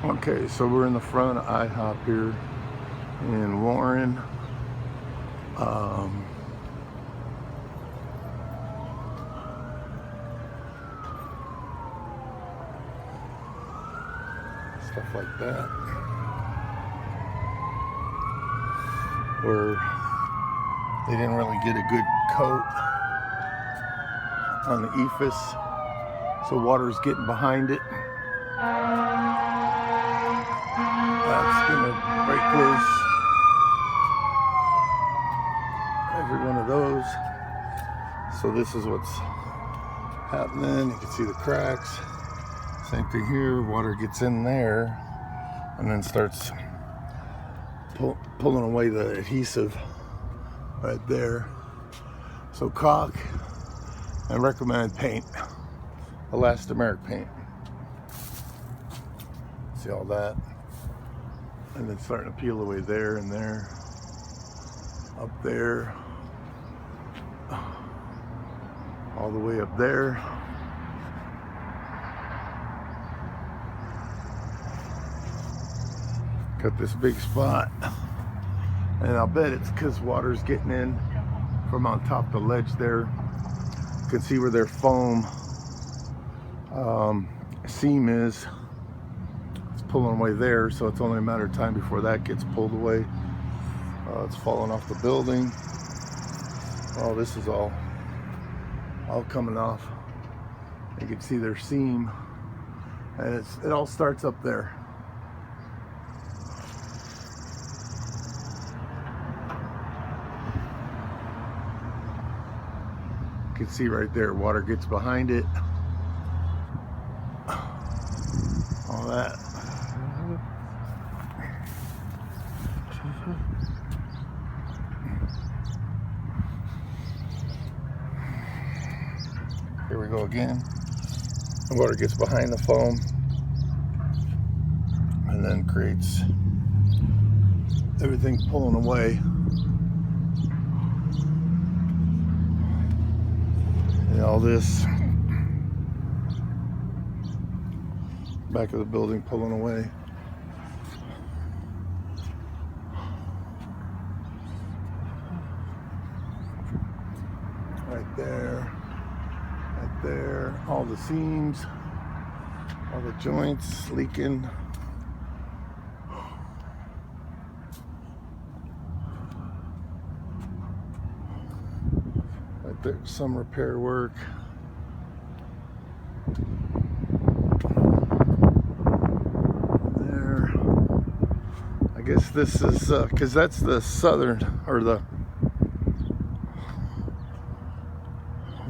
Okay, so we're in the front of IHOP here in Warren. Stuff like that. Where they didn't really get a good coat on the EFIS, so water's getting behind it. That's gonna break loose. Every one of those. So this is what's happening. You can see the cracks. Same thing here. Water gets in there and then starts pulling away the adhesive right there. So caulk and recommended paint, elastomeric paint. See all that? And then starting to peel away there and there, up there, all the way up there. Got this big spot, and I'll bet it's because water's getting in from on top of the ledge there. You can see where their foam seam is. It's pulling away there, so it's only a matter of time before that gets pulled away. It's falling off the building. Oh, this is all coming off. You can see their seam, and it all starts up there. You can see right there, water gets behind it. All that. Here we go again. The water gets behind the foam and then creates everything pulling away. And all this back of the building pulling away. Right there, right there, all the seams, all the joints leaking. Right there, some repair work. There. I guess this is, because that's the southern, or the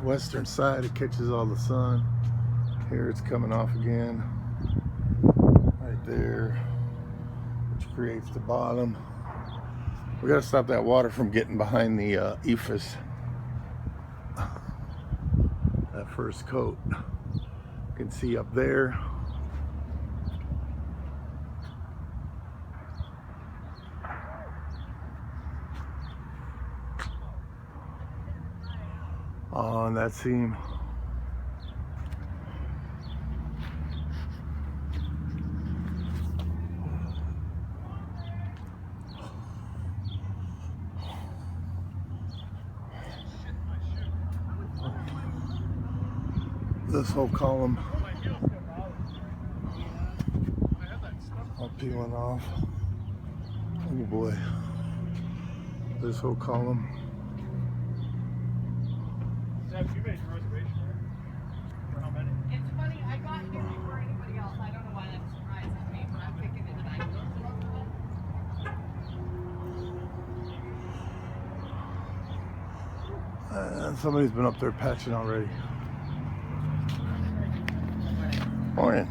western side. It catches all the sun. Here it's coming off again. Right there. Which creates the bottom. We got to stop that water from getting behind the EFIS. That first coat. You can see up there. On that seam. This whole column all peeling off. Oh boy. This whole column. You made a reservation for how many? It's funny, I got here before anybody else. I don't know why that surprises me, but I'm thinking it tonight. And somebody's been up there patching already. Morning.